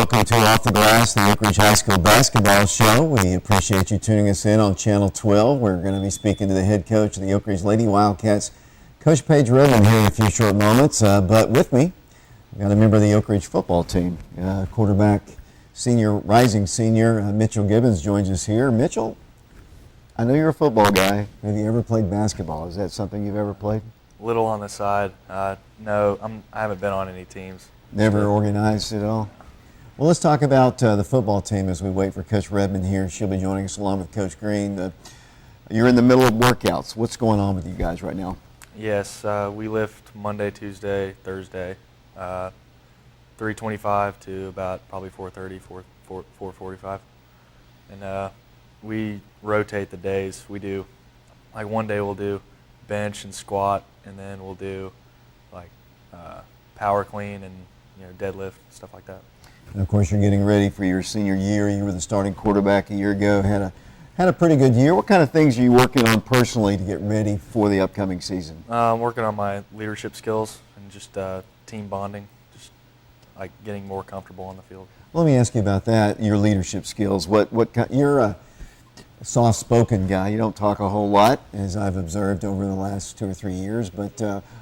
welcome to Off the Glass, the Oak Ridge High School basketball show. We appreciate you tuning us in on Channel 12. We're going to be speaking to the head coach of the Oak Ridge Lady Wildcats, Coach Paige Redmond, here in a few short moments. But with me, we've got a member of the Oak Ridge football team, quarterback, rising senior Mitchell Gibbons joins us here. Mitchell, I know you're a football guy. Have you ever played basketball? Is that something you've ever played? Little on the side. No, I haven't been on any teams. Never organized at all? Well, let's talk about the football team as we wait for Coach Redmond here. She'll be joining us along with Coach Green. You're in the middle of workouts. What's going on with you guys right now? Yes, we lift Monday, Tuesday, Thursday, 3:25 to about probably 4:30, 4:45. And we rotate the days. We do, like one day we'll do bench and squat, and then we'll do like power clean and deadlift, stuff like that. And of course, you're getting ready for your senior year. You were the starting quarterback a year ago. Had a pretty good year. What kind of things are you working on personally to get ready for the upcoming season? I'm working on my leadership skills and just team bonding, just like getting more comfortable on the field. Let me ask you about that. Your leadership skills. You're a soft-spoken guy. You don't talk a whole lot, as I've observed over the last 2 or 3 years. But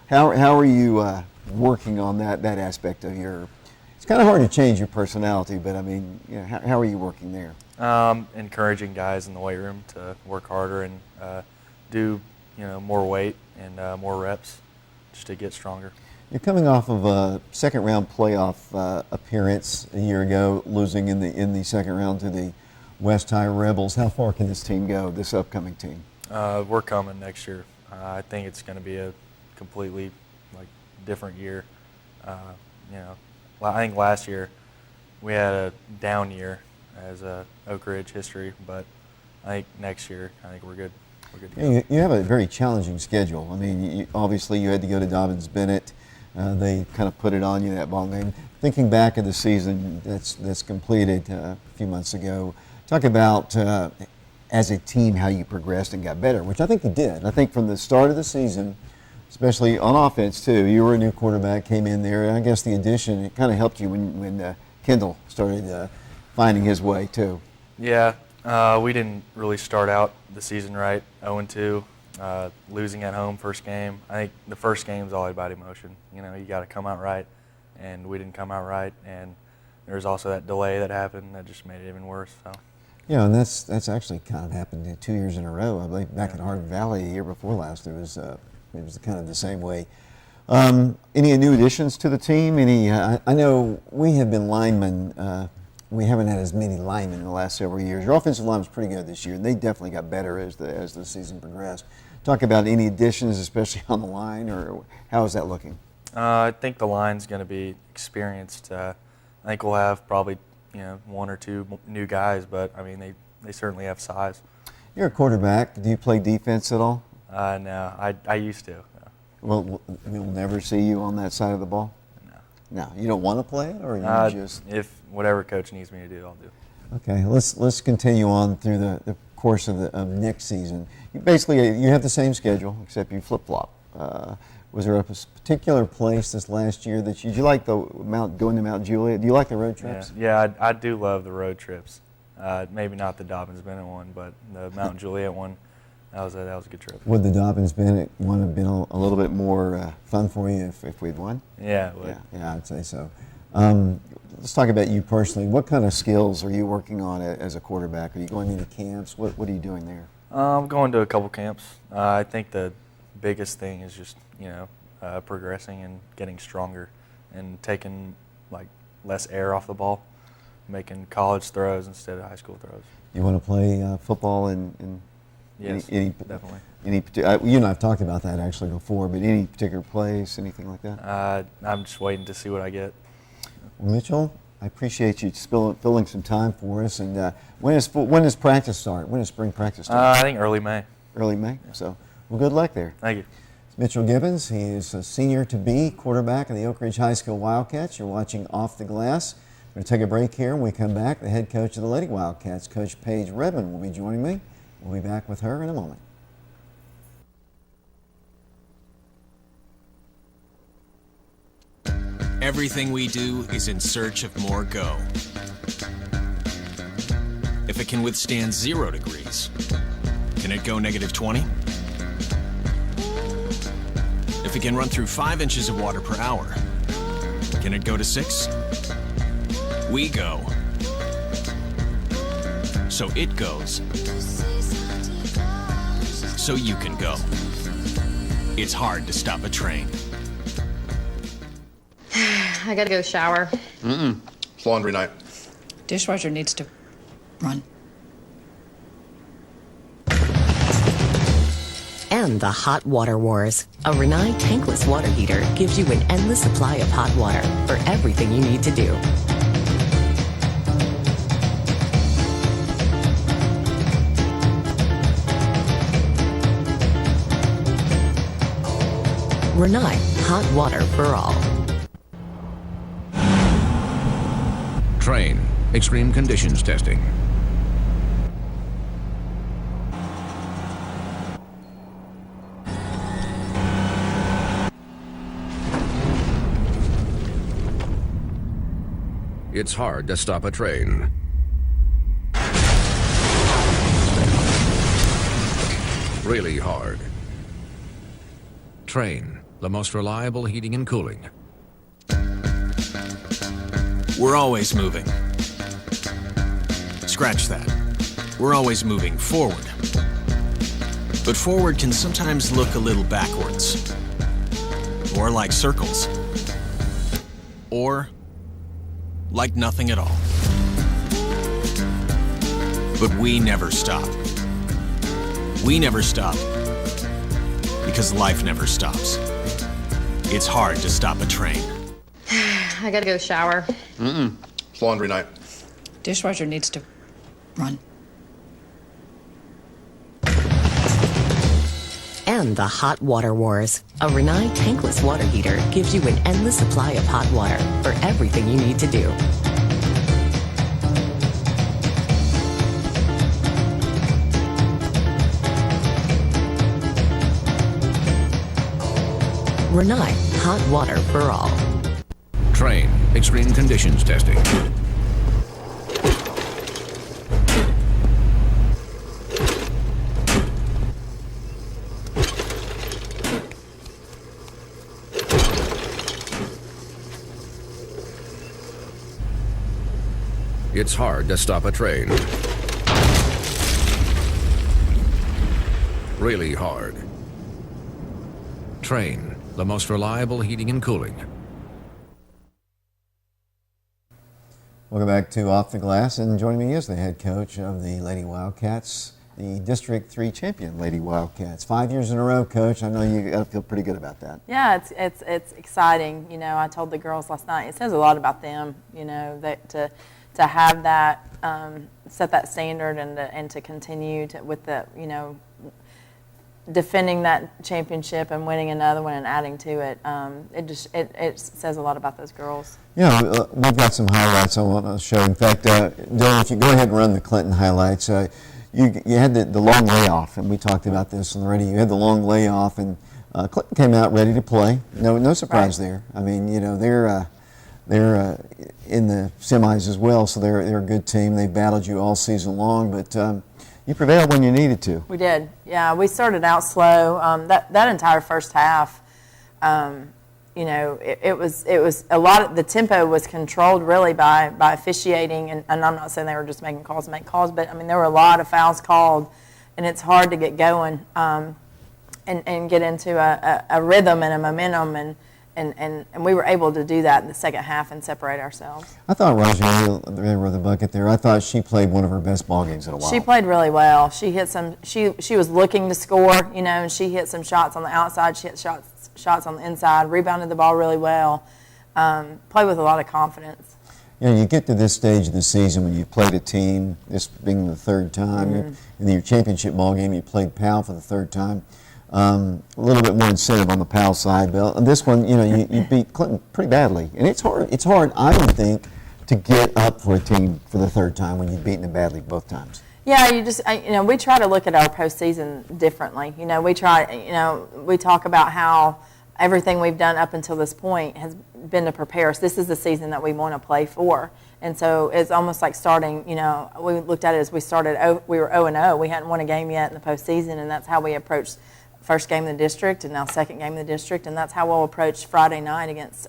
how are you working on that aspect of your? It's kind of hard to change your personality, but I mean, how are you working there? Encouraging guys in the weight room to work harder and do more weight and more reps, just to get stronger. You're coming off of a second-round playoff appearance a year ago, losing in the second round to the West High Rebels. How far can this team go, this upcoming team? We're coming next year. I think it's going to be a completely different year. I think last year we had a down year as Oak Ridge history, but I think next year we're good. We're good to go. You have a very challenging schedule. I mean, obviously you had to go to Dobyns-Bennett. They kind of put it on you, that ball game. Thinking back of the season that's completed a few months ago, talk about as a team how you progressed and got better, which I think you did. I think from the start of the season, especially on offense too, you were a new quarterback, came in there, and I guess the addition, it kind of helped you when Kendall started finding his way too. Yeah, we didn't really start out the season right, 0-2, losing at home first game. I think the first game is all about emotion. You got to come out right, and we didn't come out right, and there was also that delay that happened that just made it even worse. So. Yeah, and that's actually kind of happened 2 years in a row. I believe back in Hardin Valley the year before last, it was kind of the same way. Any new additions to the team? I know we have been linemen. We haven't had as many linemen in the last several years. Your offensive line was pretty good this year, and they definitely got better as the season progressed. Talk about any additions, especially on the line, or how is that looking? I think the line's going to be experienced. I think we'll have probably 1 or 2 new guys, but I mean they certainly have size. You're a quarterback. Do you play defense at all? No, I used to. No. Well, we'll never see you on that side of the ball? No. You don't want to play it, or you just? If whatever coach needs me to do, I'll do. Okay, let's continue on through the course of next season. You have the same schedule, except you flip-flop. Was there a particular place this last year that you like going to Mount Juliet? Do you like the road trips? Yeah, I do love the road trips. Maybe not the Dobyns-Bennett one, but the Mount Juliet one. That was a good trip. Would the Dobyns-Bennett one have been a little bit more fun for you if we'd won? Yeah, it would. Yeah, I'd say so. Let's talk about you personally. What kind of skills are you working on as a quarterback? Are you going into camps? What are you doing there? I'm going to a couple camps. I think the biggest thing is just progressing and getting stronger and taking less air off the ball, making college throws instead of high school throws. You want to play football in Yes, definitely. You and I have talked about that actually before, but any particular place, anything like that? I'm just waiting to see what I get. Well, Mitchell, I appreciate you filling some time for us. And when does practice start? When does spring practice start? I think early May. Early May? Yeah. So, well, good luck there. Thank you. It's Mitchell Gibbons. He is a senior-to-be quarterback of the Oak Ridge High School Wildcats. You're watching Off the Glass. We're going to take a break here. When we come back, the head coach of the Lady Wildcats, Coach Paige Redmond, will be joining me. We'll be back with her in a moment. Everything we do is in search of more go. it can withstand 0 degrees? Can it go -20? If it can run through 5 inches of water per hour, can it go to 6? We go. So it goes. So you can go. It's hard to stop a train. I gotta go shower. It's laundry night. Dishwasher needs to run. And the Hot Water Wars. A Rinnai tankless water heater gives you an endless supply of hot water for everything you need to do. Rinnai, hot water for all. Train, extreme conditions testing. It's hard to stop a train. Really hard. Train, the most reliable heating and cooling. We're always moving. Scratch that. We're always moving forward. But forward can sometimes look a little backwards. Or like circles. Or like nothing at all. But we never stop. We never stop. Because life never stops. It's hard to stop a train. I gotta go shower. It's laundry night. Dishwasher needs to run. And the Hot Water Wars. A Rinnai tankless water heater gives you an endless supply of hot water for everything you need to do. Rinnai, hot water for all. Train, extreme conditions testing. It's hard to stop a train. Really hard. Train, the most reliable heating and cooling. Welcome back to Off the Glass, and joining me is the head coach of the Lady Wildcats, the District 3 champion Lady Wildcats. 5 years in a row, Coach. I know you got to feel pretty good about that. Yeah, it's exciting. You know, I told the girls last night, it says a lot about them, you know, that to have that, set that standard and to continue to, with the, you know, defending that championship and winning another one and adding to it. It says a lot about those girls. Yeah, we've got some highlights I want to show. In fact, Dylan, if you go ahead and run the Clinton highlights, you had the long layoff, and we talked about this on the radio. You had the long layoff, and Clinton came out ready to play. No surprise there. I mean, you know, they're in the semis as well, so they're a good team. They battled you all season long, but you prevailed when you needed to. We did. Yeah, we started out slow. That entire first half, you know, it was a lot of the tempo was controlled really by officiating, and I'm not saying they were just making calls to make calls, but I mean there were a lot of fouls called, and it's hard to get going and get into a rhythm and a momentum, and we were able to do that in the second half and separate ourselves. I thought Roger really were the bucket there. I thought she played one of her best ball games in a while. She played really well. She hit some. She was looking to score, you know, and she hit some shots on the outside. She hit shots on the inside. Rebounded the ball really well. Played with a lot of confidence. Yeah, you get to this stage of the season when you've played a team, this being the third time, in your championship ball game, you played Powell for the third time. A little bit more incentive on the Powell side, Bill. And this one, you know, you beat Clinton pretty badly, and it's hard. It's hard, I don't think, to get up for a team for the third time when you've beaten them badly both times. Yeah, you know, we try to look at our postseason differently. You know, we talk about how everything we've done up until this point has been to prepare us. This is the season that we want to play for, And so it's almost like starting, we looked at it as we were 0-0. We hadn't won a game yet in the postseason, and that's how we approached first game in the district and now second game in the district, and that's how we'll approach Friday night against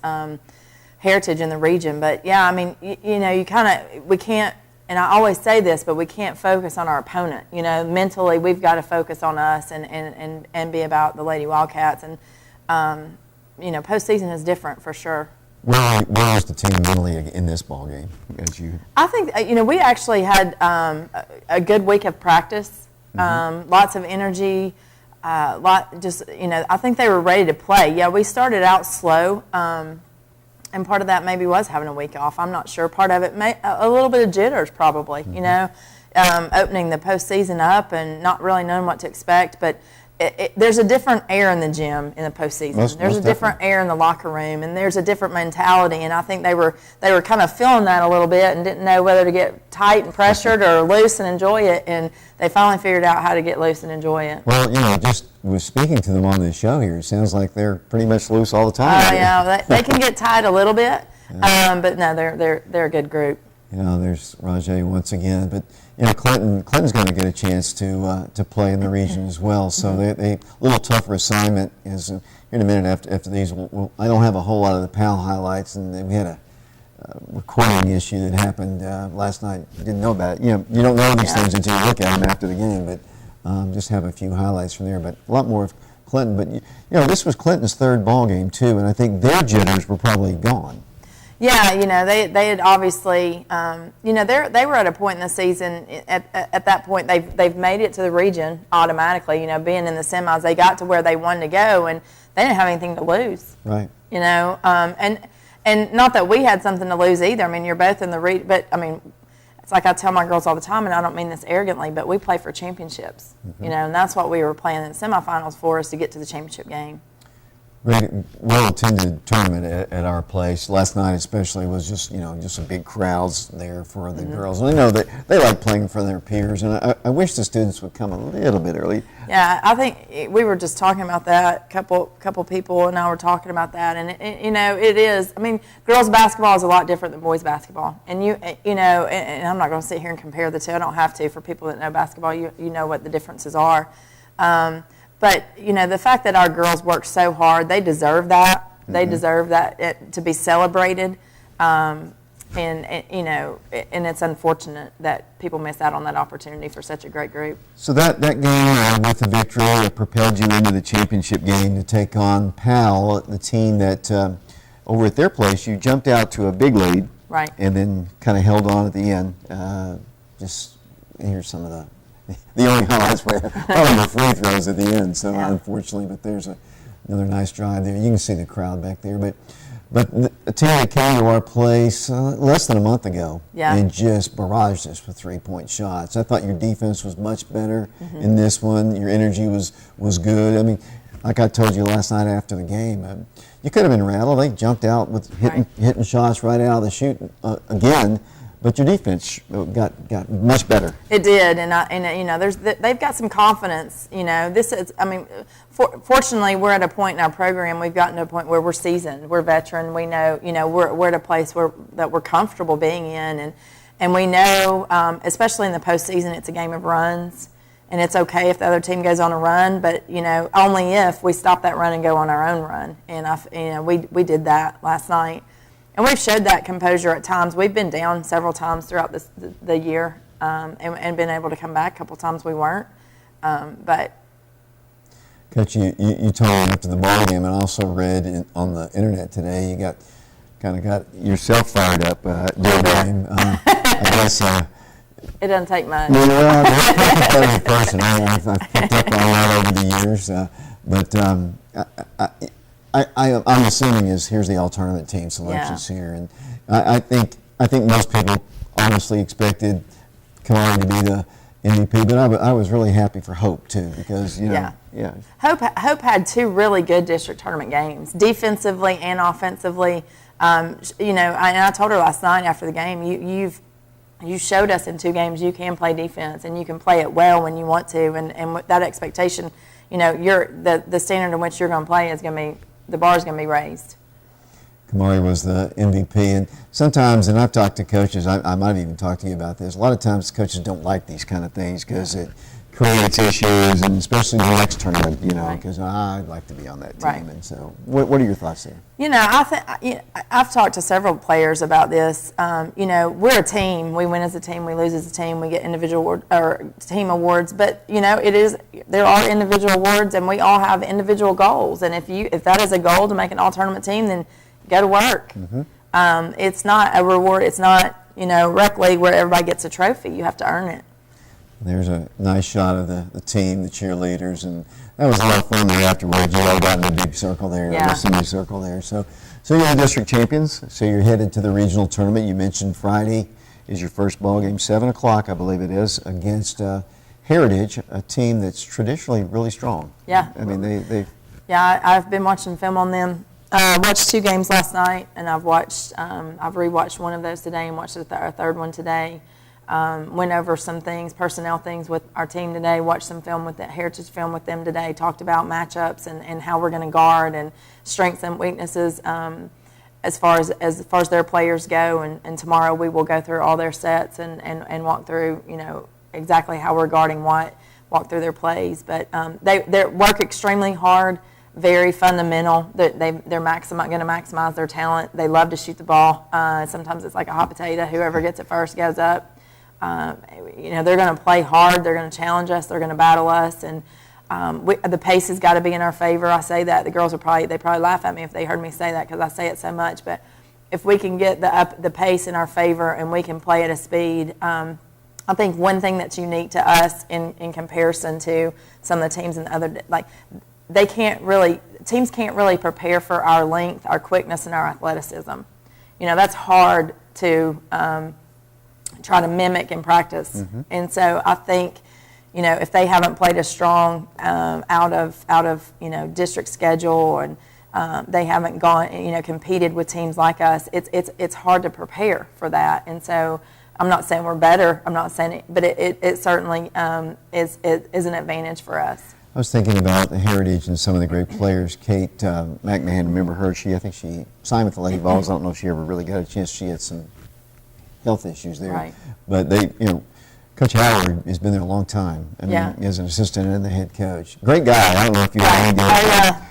Heritage in the region. But, yeah, I mean, we can't, and I always say this, but we can't focus on our opponent. Mentally we've got to focus on us and be about the Lady Wildcats. And, postseason is different for sure. Where was the team mentally in this ball game? I think, we actually had a good week of practice, lots of energy, I think they were ready to play. Yeah, we started out slow, and part of that maybe was having a week off. I'm not sure. Part of it, a little bit of jitters probably, opening the postseason up and not really knowing what to expect. But there's a different air in the gym in the postseason. There's a different air in the locker room, and there's a different mentality. And I think they were kind of feeling that a little bit and didn't know whether to get tight and pressured or loose and enjoy it. And they finally figured out how to get loose and enjoy it. Well, just was speaking to them on the show here. It sounds like they're pretty much loose all the time. Oh yeah, they can get tight a little bit, but no, they're a good group. There's Rajay once again, but Clinton's going to get a chance to play in the region as well. So they a little tougher assignment is here in a minute after these. I don't have a whole lot of the PAL highlights, and we had a recording issue that happened last night. I didn't know about it. You don't know these things until you look at them after the game, but just have a few highlights from there. But a lot more of Clinton. But this was Clinton's third ball game too, and I think their jitters were probably gone. Yeah, they had obviously, they were at a point in the season. At that point, they've made it to the region automatically. Being in the semis, they got to where they wanted to go, and they didn't have anything to lose. Right. And not that we had something to lose either. I mean, you're both in the region, but I mean, it's like I tell my girls all the time, and I don't mean this arrogantly, but we play for championships. And that's what we were playing in the semifinals for, is to get to the championship game. Great, well-attended tournament at our place. Last night especially was just some big crowds there for the girls. And I know that they like playing for their peers, and I wish the students would come a little bit early. Yeah, I think we were just talking about that. Couple people and I were talking about that, and it is. I mean, girls basketball is a lot different than boys basketball, and and I'm not going to sit here and compare the two. I don't have to. For people that know basketball, you know what the differences are. But, the fact that our girls work so hard, they deserve that. They deserve that to be celebrated. And it's unfortunate that people miss out on that opportunity for such a great group. So that game with the victory propelled you into the championship game to take on PAL, the team that over at their place, you jumped out to a big lead. Right. And then kind of held on at the end. Here's some of the only highlights were probably the free throws at the end. So unfortunately, but there's another nice drive there. You can see the crowd back there. But a team that came to our place less than a month ago and just barraged us with 3-point shots. I thought your defense was much better in this one. Your energy was good. I mean, like I told you last night after the game, you could have been rattled. They jumped out with hitting shots right out of the chute again. But your defense got much better. It did, they've got some confidence. This is, fortunately, we're at a point in our program. We've gotten to a point where we're seasoned, we're veteran. We know, we're at a place that we're comfortable being in, and we know, especially in the postseason, it's a game of runs, and it's okay if the other team goes on a run, but only if we stop that run and go on our own run. And we did that last night. And we've showed that composure at times. We've been down several times throughout the year and been able to come back. A couple times we weren't. But Coach, you told me after the ball game, and I also read on the internet today, you got yourself fired up during the game. I guess. It doesn't take much. Well, that's a person. I've picked up on that over the years, but. I'm assuming here's the alternate team selections here, and I think most people honestly expected Kalani to be the MVP, but I was really happy for Hope too, because Hope had two really good district tournament games, defensively and offensively. And I told her last night after the game, you showed us in 2 games you can play defense and you can play it well when you want to, and that expectation, the standard in which you're going to play is going to be. The bar is going to be raised. Kamari was the MVP, and sometimes, and I've talked to coaches, I might have even talked to you about this, a lot of times coaches don't like these kind of things because it creates issues, and especially the next tournament, Right. because I'd like to be on that team. Right. And so what are your thoughts there? I've talked to several players about this. We're a team. We win as a team. We lose as a team. We get individual or team awards. But there are individual awards, and we all have individual goals. And if that is a goal to make an all-tournament team, then go to work. It's not a reward. It's not rec league where everybody gets a trophy. You have to earn it. There's a nice shot of the team, the cheerleaders, and that was a lot of fun there afterwards. You all got in a big circle there, Yeah. a semicircle there. So you're the district champions, so you're headed to the regional tournament. You mentioned Friday is your first ball game, 7 o'clock, I believe it is, against Heritage, a team that's traditionally really strong. Yeah. I mean, they Yeah, I've been watching film on them. I watched 2 games last night, and I've rewatched one of those today and watched a third one today. Went over some things, personnel things with our team today, watched some film with the Heritage film with them today, talked about matchups and how we're going to guard and strengths and weaknesses as far as their players go. And tomorrow we will go through all their sets and walk through, exactly how we're guarding what, walk through their plays. But they work extremely hard, very fundamental. They're going to maximize their talent. They love to shoot the ball. Sometimes it's like a hot potato. Whoever gets it first goes up. They're going to play hard. They're going to challenge us. They're going to battle us, and the pace has got to be in our favor. I say that the girls they probably laugh at me if they heard me say that because I say it so much. But if we can get the pace in our favor and we can play at a speed, I think one thing that's unique to us in comparison to some of the teams in the other teams can't really prepare for our length, our quickness, and our athleticism. That's hard to try to mimic and practice. And so I think, if they haven't played a strong out of district schedule and they haven't gone, competed with teams like us, it's hard to prepare for that. And so I'm not saying we're better. I'm not saying it, but it certainly is an advantage for us. I was thinking about the Heritage and some of the great players. Kate McMahon, remember her? I think she signed with the Lady Vols. I don't know if she ever really got a chance. She had some health issues there. Right. But Coach Howard has been there a long time. I mean, Yeah. as an assistant and the head coach. Great guy. I don't know if you Right. know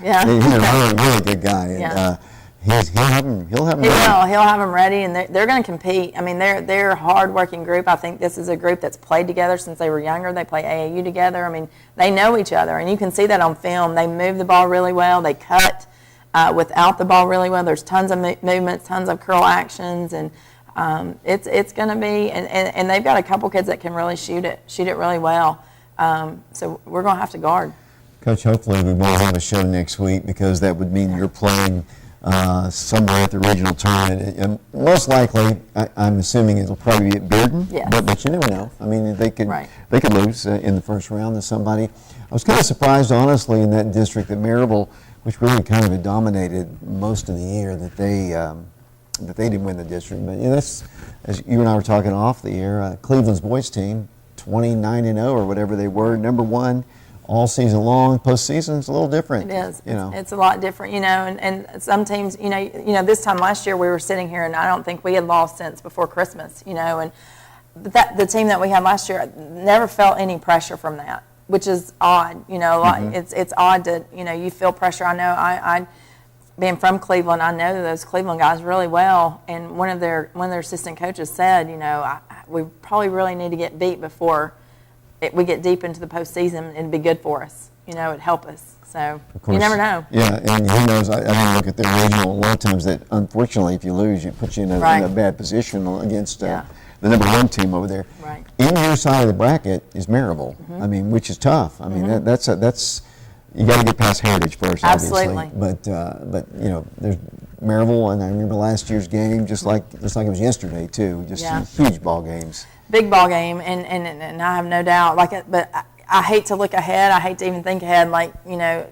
Yeah. He's a really, really good guy. And, Yeah. he'll have him He'll ready. have them ready, and they're going to compete. I mean, they're a hard-working group. I think this is a group that's played together since they were younger. They play AAU together. I mean, they know each other, and you can see that on film. They move the ball really well. They cut without the ball really well. There's tons of movements, tons of curl actions, and it's going to be. And they've got a couple kids that can really shoot it really well. So we're going to have to guard. Coach, hopefully we won't have a show next week because that would mean you're playing somewhere at the regional tournament. And most likely, I'm assuming it'll probably be at Bearden. Yes. But you never know. I mean, they could Right. lose in the first round to somebody. I was kind of surprised, honestly, in that district that Marable, which really kind of had dominated most of the year, that they didn't win the district. But that's, as you and I were talking off the air, Cleveland's boys team, 29-0 or whatever they were, #1. All season long. Postseason's a little different. It is. You know. It's a lot different, and some teams, this time last year we were sitting here and I don't think we had lost since before Christmas, and the team that we had last year never felt any pressure from that, which is odd, it's odd to, you feel pressure. I know I being from Cleveland, I know those Cleveland guys really well, and one of their assistant coaches said, we probably really need to get beat before we get deep into the postseason. It'd be good for us. It'd help us. So you never know. Yeah, and who knows? I didn't look at the regional. A lot of times, that unfortunately, if you lose, it puts you in a bad position against the #1 team over there. Right. In your side of the bracket is Marable. I mean, which is tough. I mean, that's you got to get past Heritage first, Absolutely. obviously. But there's Marable, and I remember last year's game, just like it was yesterday too. Just huge ball games. Big ball game, and I have no doubt. But I hate to look ahead. I hate to even think ahead. Like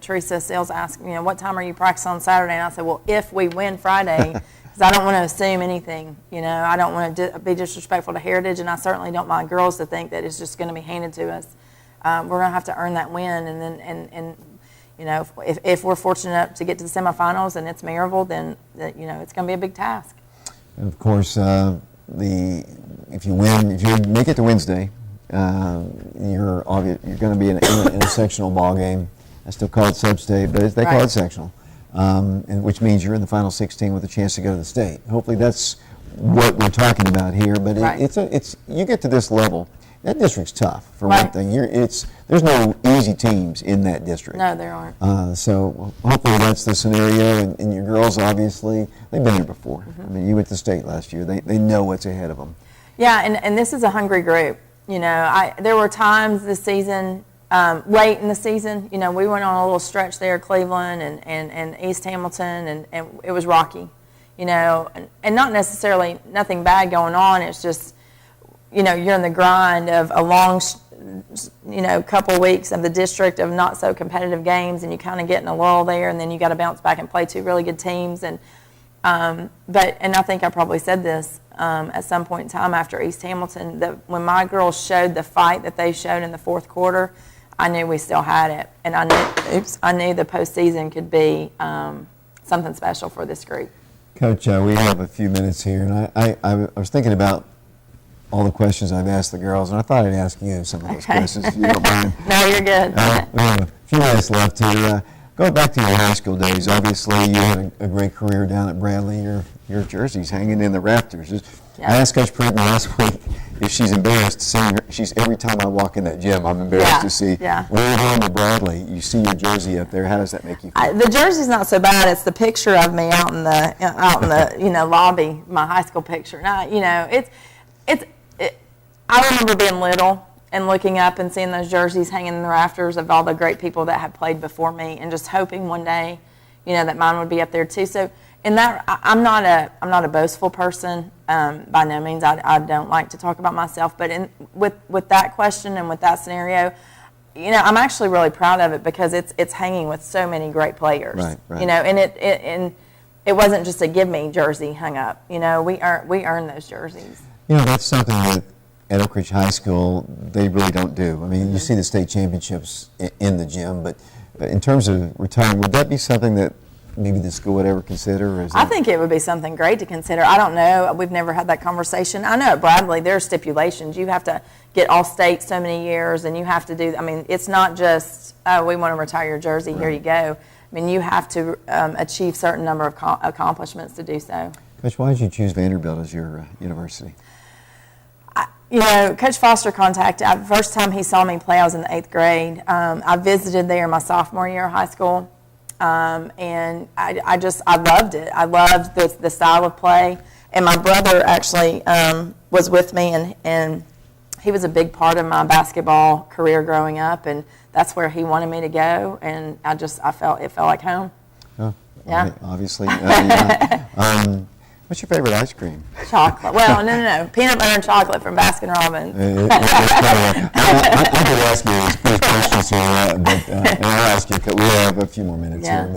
Teresa Sales asked, what time are you practicing on Saturday? And I said, well, if we win Friday, because I don't want to assume anything. I don't want to be disrespectful to Heritage, and I certainly don't want girls to think that it's just going to be handed to us. We're going to have to earn that win, and then you know, if we're fortunate enough to get to the semifinals and it's Maryville, then you know it's going to be a big task. And of course, if you make it to Wednesday, you're going to be in a sectional ball game. I still call it sub-state, but they call it sectional, and which means you're in the final 16 with a chance to go to the state. Hopefully, that's what we're talking about here. But it's you get to this level. That district's tough, for one thing. There's no easy teams in that district. No, there aren't. So hopefully that's the scenario. And your girls, obviously, they've been here before. I mean, you went to state last year. They know what's ahead of them. Yeah, and this is a hungry group. You know, there were times this season, late in the season, you know, we went on a little stretch there, Cleveland and East Hamilton, and it was rocky. You know, and not necessarily nothing bad going on. It's just, you know, you're in the grind of a long, you know, couple weeks of the district of not so competitive games, and you kind of get in a lull there, and then you got to bounce back and play two really good teams. And I think I probably said this at some point in time after East Hamilton, that when my girls showed the fight that they showed in the fourth quarter, I knew we still had it, and I knew the postseason could be something special for this group. Coach, we have a few minutes here, and I was thinking about all the questions I've asked the girls, and I thought I'd ask you some of those questions, if you don't mind. No, you're good. We have a few minutes left here. Go back to your high school days. Obviously, you had a great career down at Bradley. Your jersey's hanging in the rafters. I asked Coach Pridden last week if she's embarrassed to see her. Every time I walk in that gym, I'm embarrassed to see. Yeah. When you're going to Bradley, you see your jersey up there. How does that make you feel? The jersey's not so bad. It's the picture of me out in the you know, lobby, my high school picture. Now, you know, I remember being little and looking up and seeing those jerseys hanging in the rafters of all the great people that had played before me, and just hoping one day, you know, that mine would be up there too. So, in that, I'm not a boastful person by no means. I don't like to talk about myself, but with that question and with that scenario, you know, I'm actually really proud of it because it's hanging with so many great players. Right. You know, and it wasn't just a give me jersey hung up. You know, we earned those jerseys. You know, that's something that at Oak Ridge High School they really don't do. I mean, you see the state championships in the gym, but in terms of retiring, would that be something that maybe the school would ever consider? I think it would be something great to consider. I don't know. We've never had that conversation. I know at Bradley there are stipulations. You have to get all state so many years, and you have to do, I mean, it's not just, oh, we want to retire your jersey, here you go. I mean, you have to achieve certain number of accomplishments to do so. Coach, why did you choose Vanderbilt as your university? You know, Coach Foster contacted, the first time he saw me play, I was in the 8th grade. I visited there my sophomore year of high school, and I loved it. I loved the style of play. And my brother actually was with me, and he was a big part of my basketball career growing up, and that's where he wanted me to go, and it felt like home. Oh, yeah. Obviously. What's your favorite ice cream? Chocolate. Well, no. Peanut butter and chocolate from Baskin Robbins. I could ask you these questions here, but and I'll ask you. We have a few more minutes here.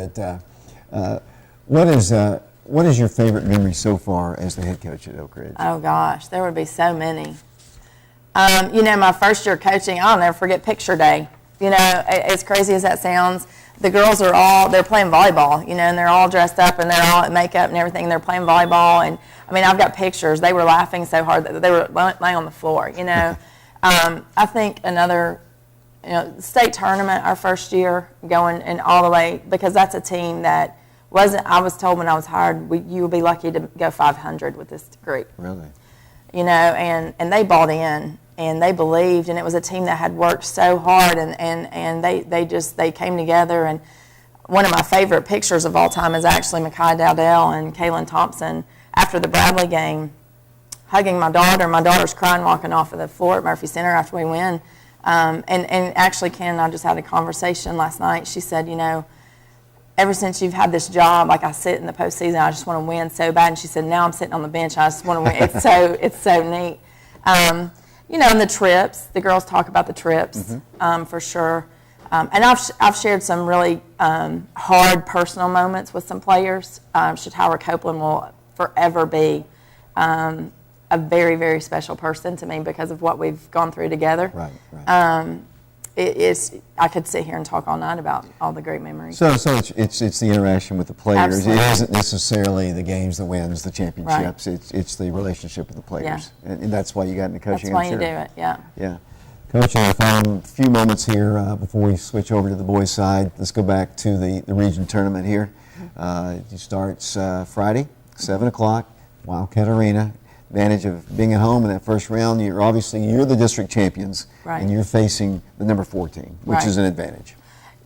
But what is your favorite memory so far as the head coach at Oak Ridge? Oh gosh, there would be so many. You know, my first year coaching, I'll never forget picture day. You know, as crazy as that sounds, the girls they're playing volleyball, you know, and they're all dressed up and they're all at makeup and everything, and they're playing volleyball. And I mean, I've got pictures. They were laughing so hard that they were laying on the floor, you know. I think another, you know, state tournament our first year, going and all the way, because that's a team that I was told when I was hired, you would be lucky to go 500 with this group. Really? You know, and they bought in. And they believed, and it was a team that had worked so hard, and they came together. And one of my favorite pictures of all time is actually Makai Dowdell and Kaylin Thompson after the Bradley game, hugging my daughter. My daughter's crying walking off of the floor at Murphy Center after we win. And actually, Ken and I just had a conversation last night. She said, you know, ever since you've had this job, like I sit in the postseason, I just want to win so bad. And she said, now I'm sitting on the bench, I just want to win. It's so neat. You know, and the trips, the girls talk about the trips, for sure. And I've shared some really hard personal moments with some players. Howard Copeland will forever be a very, very special person to me because of what we've gone through together. Right. I could sit here and talk all night about all the great memories. So it's the interaction with the players. Absolutely. It isn't necessarily the games that wins the championships. It's the relationship with the players, and that's why you got into coaching. That's why I'm you sure. do it, yeah. Yeah. Coach, in a few moments here before we switch over to the boys' side, let's go back to the region tournament here. It starts Friday, 7 o'clock, Wildcat Arena. Advantage of being at home in that first round, you're the district champions, Right. and you're facing the number 4 team, which Right. is an advantage.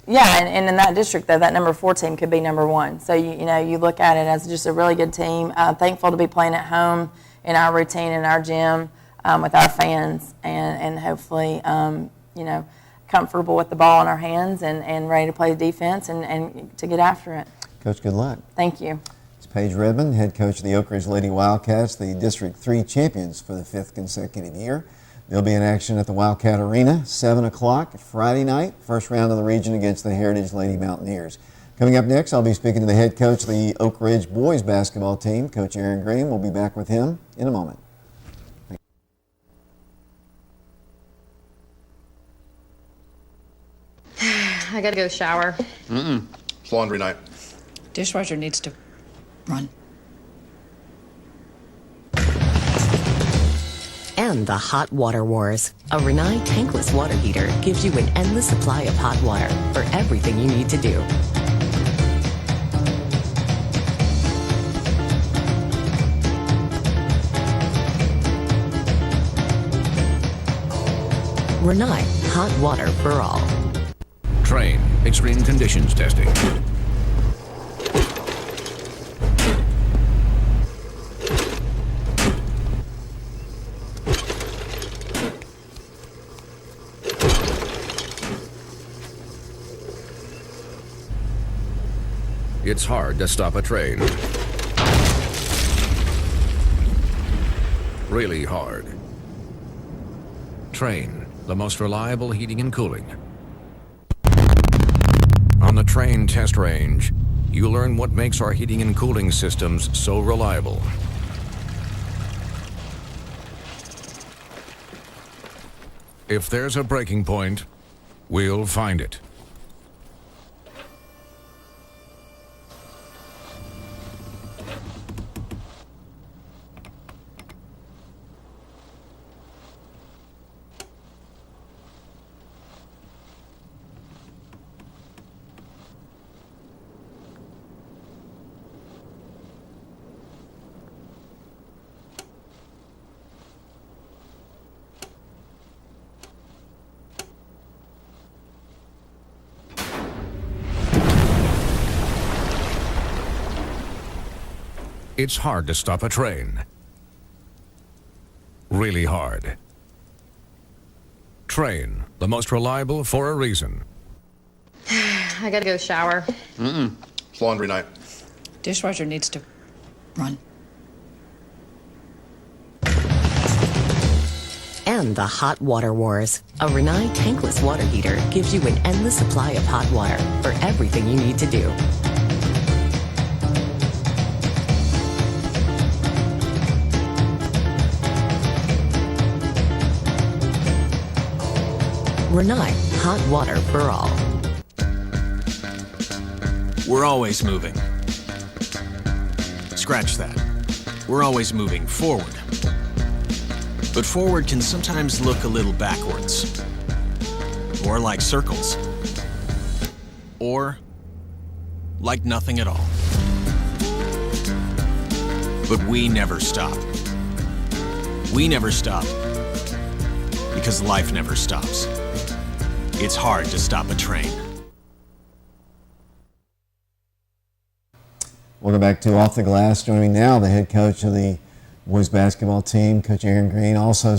Yeah, and in that district, though, that number 4 team could be number 1. So, you look at it as just a really good team. Thankful to be playing at home in our routine, in our gym, with our fans, and hopefully, comfortable with the ball in our hands and ready to play defense and to get after it. Coach, good luck. Thank you. It's Paige Redmond, head coach of the Oak Ridge Lady Wildcats, the District 3 champions for the 5th consecutive year. They'll be in action at the Wildcat Arena, 7 o'clock Friday night, first round of the region against the Heritage Lady Mountaineers. Coming up next, I'll be speaking to the head coach of the Oak Ridge boys basketball team, Coach Aaron Green. We'll be back with him in a moment. I gotta go shower. It's laundry night. Dishwasher needs to run. And the Hot Water Wars. A Rinnai tankless water heater gives you an endless supply of hot water for everything you need to do. Rinnai, hot water for all. Train, extreme conditions testing. It's hard to stop a train. Really hard. Train, the most reliable heating and cooling. On the Train test range, you learn what makes our heating and cooling systems so reliable. If there's a breaking point, we'll find it. It's hard to stop a train. Really hard. Train, the most reliable for a reason. I gotta go shower. It's laundry night. Dishwasher needs to run. And the Hot Water Wars. A Rinnai tankless water heater gives you an endless supply of hot water for everything you need to do. Rinnai, hot water for all. We're always moving. Scratch that. We're always moving forward. But forward can sometimes look a little backwards. More like circles. Or like nothing at all. But we never stop. We never stop because life never stops. It's hard to stop a train. Welcome back to Off the Glass. Joining me now, the head coach of the boys basketball team, Coach Aaron Green, also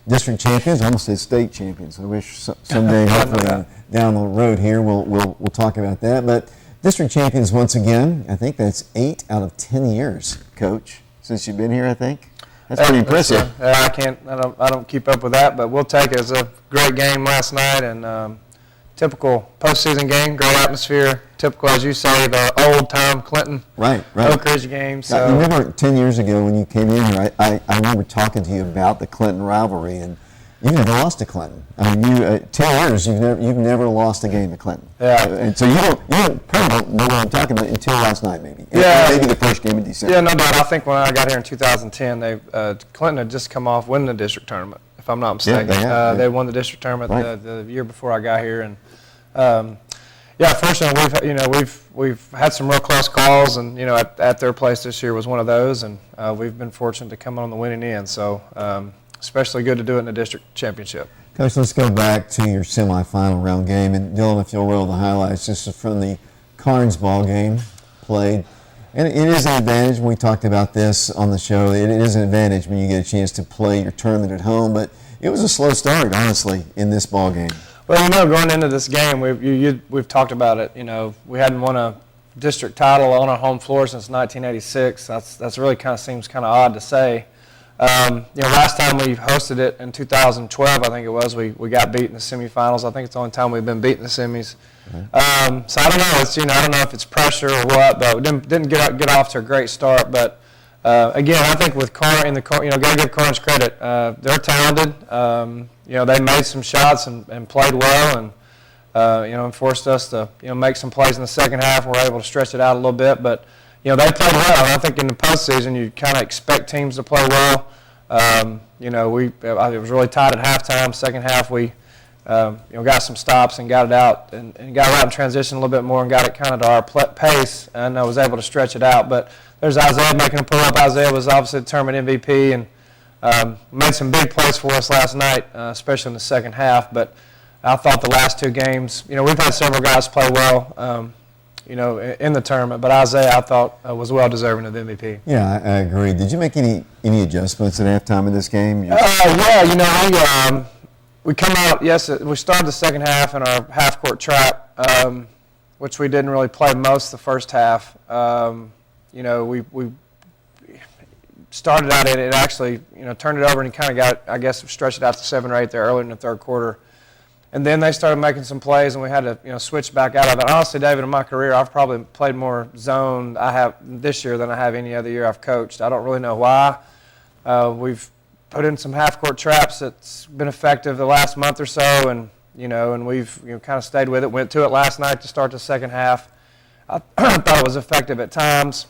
district champions, almost said state champions. I wish someday, hopefully down the road here, we'll talk about that. But district champions once again. I think that's 8 out of 10 years, Coach, since you've been here. I think that's pretty impressive. I don't keep up with that, but we'll take it as a great game last night and typical postseason game, great atmosphere. Typical, as you say, the old Tom Clinton Oak Ridge game. So I remember 10 years ago when you came in here, I remember talking to you about the Clinton rivalry, and You've never lost to Clinton. I mean, you 10 years you've never lost a game to Clinton. Yeah. And so you probably don't know what I'm talking about until last night, maybe. Yeah. Maybe the first game in December. Yeah, no doubt. I think when I got here in 2010, Clinton had just come off winning the district tournament, if I'm not mistaken. Yeah, they won the district tournament right. the year before I got here, and fortunately we've had some real close calls, and at their place this year was one of those, and we've been fortunate to come on the winning end. So especially good to do it in the district championship. Coach, let's go back to your semifinal round game, and Dylan, if you'll roll the highlights. This is from the Carnes ball game played. And it is an advantage. We talked about this on the show. It is an advantage when you get a chance to play your tournament at home. But it was a slow start, honestly, in this ball game. Well, going into this game, we've talked about it. We hadn't won a district title on our home floor since 1986. That's really kind of seems kind of odd to say. Last time we hosted it in 2012, I think it was, we got beat in the semifinals. I think it's the only time we've been beat in the semis. Mm-hmm. So I don't know. I don't know if it's pressure or what, but we didn't get off to a great start. But again, I think with got to give Carnes credit. They're talented. They made some shots and played well, and forced us to make some plays in the second half. We were able to stretch it out a little bit, but. They played well. And I think in the postseason, you kind of expect teams to play well. It was really tight at halftime. Second half, we got some stops and got it out and got it out in transition a little bit more and got it kind of to our pace, and I was able to stretch it out. But there's Isaiah making a pull up. Isaiah was obviously the tournament MVP and made some big plays for us last night, especially in the second half. But I thought the last two games, we've had several guys play well. In the tournament, but Isaiah, I thought, was well deserving of the MVP. Yeah, I agree. Did you make any adjustments at halftime of this game? We come out. Yes, we started the second half in our half-court trap, which we didn't really play most the first half. We started out at it actually, turned it over and kind of got, I guess, stretched it out to 7 or 8 there early in the third quarter. And then they started making some plays, and we had to, switch back out of it. Honestly, David, in my career, I've probably played more zone this year than I have any other year I've coached. I don't really know why. We've put in some half-court traps that's been effective the last month or so, and we've kind of stayed with it. Went to it last night to start the second half. I thought it was effective at times,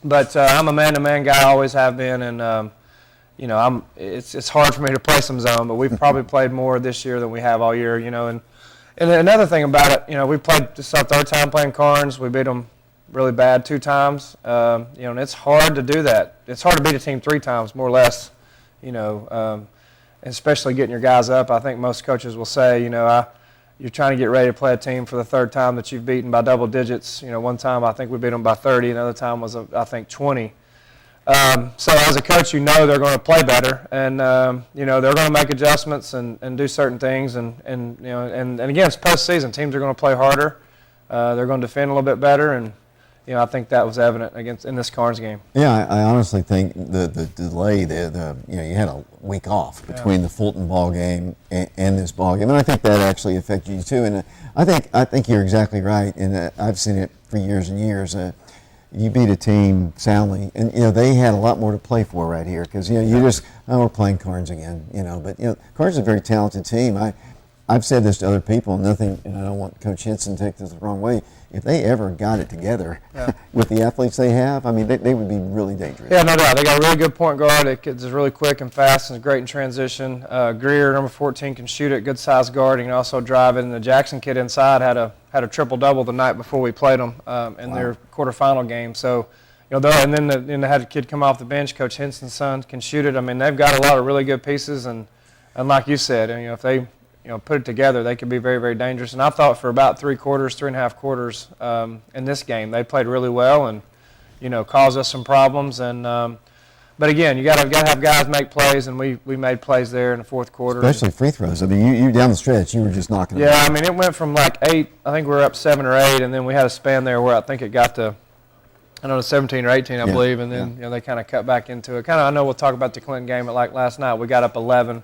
but I'm a man-to-man guy, always have been, and it's hard for me to play some zone, but we've probably played more this year than we have all year, And another thing about it, we played, this is our third time playing Carnes. We beat them really bad 2 times, and it's hard to do that. It's hard to beat a team 3 times, more or less, especially getting your guys up. I think most coaches will say, you're trying to get ready to play a team for the third time that you've beaten by double digits. One time I think we beat them by 30, another time was, I think, 20. So as a coach, they're going to play better, and they're going to make adjustments and do certain things, and again, it's postseason. Teams are going to play harder. They're going to defend a little bit better, and I think that was evident in this Carnes game. Yeah, I honestly think the delay, you had a week off between the Fulton ball game and this ball game, and I think that actually affected you too. And I think you're exactly right, and I've seen it for years and years. You beat a team soundly, and they had a lot more to play for right here because we're playing Carnes again, But Carnes is a very talented team. I've said this to other people, and I don't want Coach Henson to take this the wrong way. If they ever got it together with the athletes they have, I mean, they would be really dangerous. Yeah, no doubt. They got a really good point guard. It's really quick and fast and is great in transition. Greer, number 14, can shoot it. Good size guard. He can also drive it. And the Jackson kid inside had a triple-double the night before we played them in their quarterfinal game. So, and then they had a kid come off the bench. Coach Henson's son can shoot it. I mean, they've got a lot of really good pieces. And like you said, if they put it together, they could be very, very dangerous. And I thought for about 3.5 quarters in this game, they played really well and, caused us some problems. And but again, you got to have guys make plays, and we made plays there in the fourth quarter. Especially free throws. I mean, you down the stretch, you were just knocking them out. I mean, it went from like 8. I think we were up 7 or 8, and then we had a span there where I think it got to, 17 or 18, I believe, and then they kind of cut back into it. I know we'll talk about the Clinton game, but like last night, we got up 11.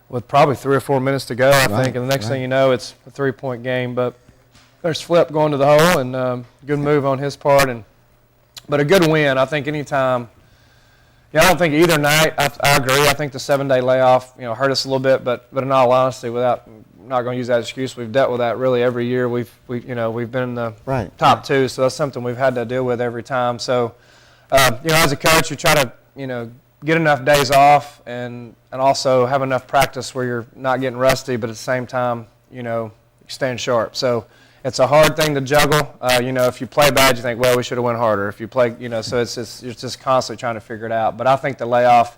With probably 3 or 4 minutes to go, I think, and the next thing you know, it's a 3-point game. But there's Flip going to the hole, and good move on his part, but a good win. I think anytime, Yeah, I don't think either night. I agree. I think the 7-day layoff, hurt us a little bit. But in all honesty, not going to use that excuse. We've dealt with that really every year. We've been in the top two, so that's something we've had to deal with every time. So, as a coach, you try to get enough days off and also have enough practice where you're not getting rusty, but at the same time, staying sharp. So it's a hard thing to juggle. If you play bad, you think, well, we should have went harder. If you play, so you're just constantly trying to figure it out. But I think the layoff,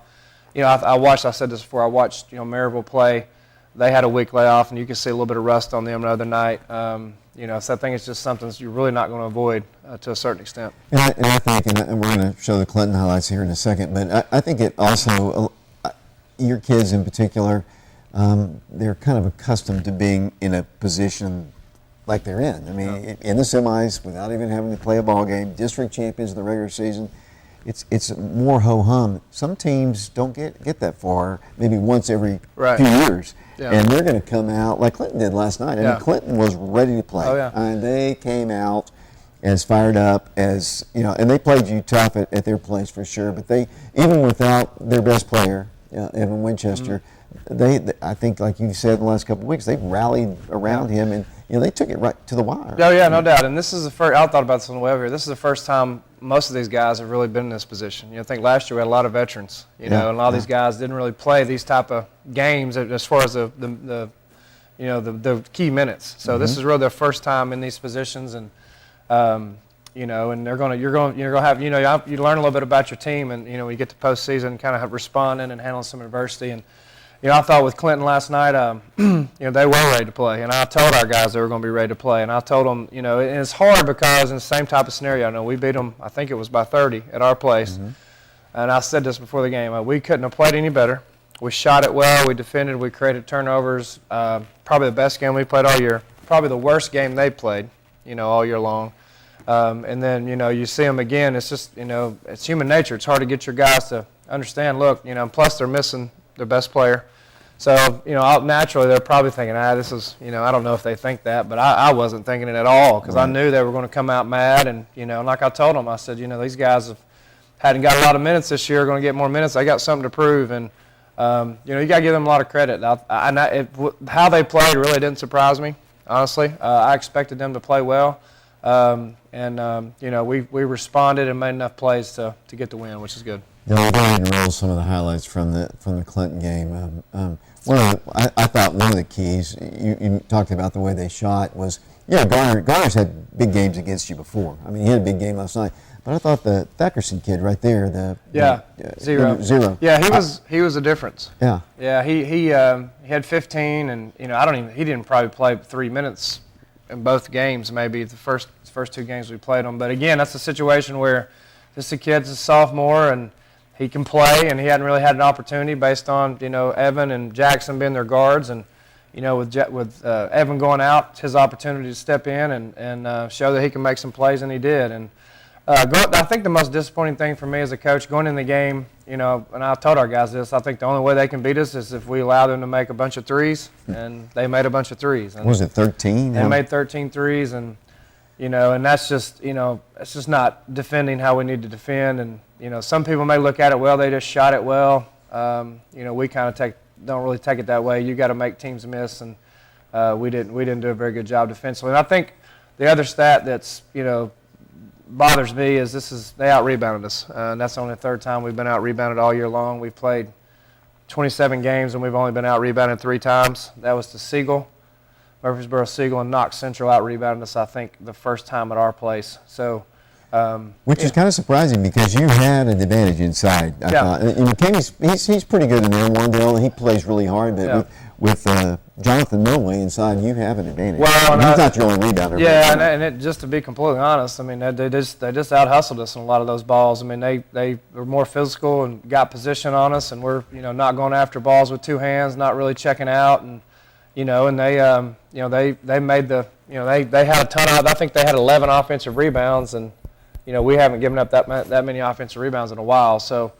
I said this before, I watched, Maryville play. They had a week layoff, and you can see a little bit of rust on them the other night. So I think it's just something that you're really not going to avoid to a certain extent. And I think, and we're going to show the Clinton highlights here in a second, but I think it also, your kids in particular, they're kind of accustomed to being in a position like they're in. I mean, in the semis, without even having to play a ball game, district champions in the regular season, it's more ho-hum. Some teams don't get that far, maybe once every few years. Yeah. And they're going to come out like Clinton did last night. I mean, Clinton was ready to play. Oh, yeah. And they came out as fired up as, and they played you tough at their place for sure. But they, even without their best player, Evan Winchester, I think, like you said in the last couple of weeks, they rallied around him and they took it right to the wire. Oh yeah, no doubt. And this is the first. I thought about this on the way over here. This is the first time most of these guys have really been in this position. I think last year we had a lot of veterans. And a lot of these guys didn't really play these type of games as far as the key minutes. So this is really their first time in these positions, and and you're gonna have you learn a little bit about your team, and when you get to postseason, kind of responding and handling some adversity. And I thought with Clinton last night, they were ready to play, and I told our guys they were going to be ready to play, and I told them, and it's hard because in the same type of scenario, we beat them, I think it was by 30 at our place, and I said this before the game, we couldn't have played any better. We shot it well, we defended, we created turnovers, probably the best game we played all year, probably the worst game they played, all year long. And then, you see them again, it's just, it's human nature. It's hard to get your guys to understand, look, plus they're missing their best player. So, naturally they're probably thinking, this is, I don't know if they think that, but I wasn't thinking it at all because I knew they were going to come out mad. And, like I told them, I said, these guys hadn't got a lot of minutes this year, are going to get more minutes. They got something to prove. And, you got to give them a lot of credit. How they played really didn't surprise me, honestly. I expected them to play well. We responded and made enough plays to get the win, which is good. We'll go ahead and roll some of the highlights from the Clinton game. I thought one of the keys, you talked about the way they shot, was, Garner's had big games against you before. I mean, he had a big game last night. But I thought the Thackerson kid right there, Zero. Yeah, he was a difference. Yeah. Yeah, he had 15, and he didn't probably play 3 minutes in both games, maybe the first two games we played them. But again, that's a situation where this kid's a sophomore and he can play, and he hadn't really had an opportunity based on Evan and Jackson being their guards, and with Evan going out, it's his opportunity to step in and show that he can make some plays, and he did. And I think the most disappointing thing for me as a coach going in the game, and I told our guys this, I think the only way they can beat us is if we allow them to make a bunch of threes, and they made a bunch of threes. And was it 13? They made 13 threes, and and that's just it's just not defending how we need to defend. And some people may look at it, well, they just shot it well. We kind of don't really take it that way. You got to make teams miss, and we didn't do a very good job defensively. And I think the other stat that's bothers me is they out-rebounded us. And that's only the third time we've been out-rebounded all year long. We've played 27 games, and we've only been out-rebounded 3 times. That was to Siegel, Murfreesboro Siegel, and Knox Central out-rebounded us, I think, the first time at our place. So, which is kind of surprising because you had an advantage inside, I thought. And McKinney's, he's pretty good in there, Wandale. He plays really hard, but with Jonathan Milway inside, you have an advantage. Well, and he's not your only rebounder. Yeah, and just to be completely honest, I mean, they just out-hustled us in a lot of those balls. I mean, they were more physical and got position on us, and we're not going after balls with 2 hands, not really checking out, and and they made the they had a ton of, I think they had 11 offensive rebounds, and we haven't given up that many offensive rebounds in a while. So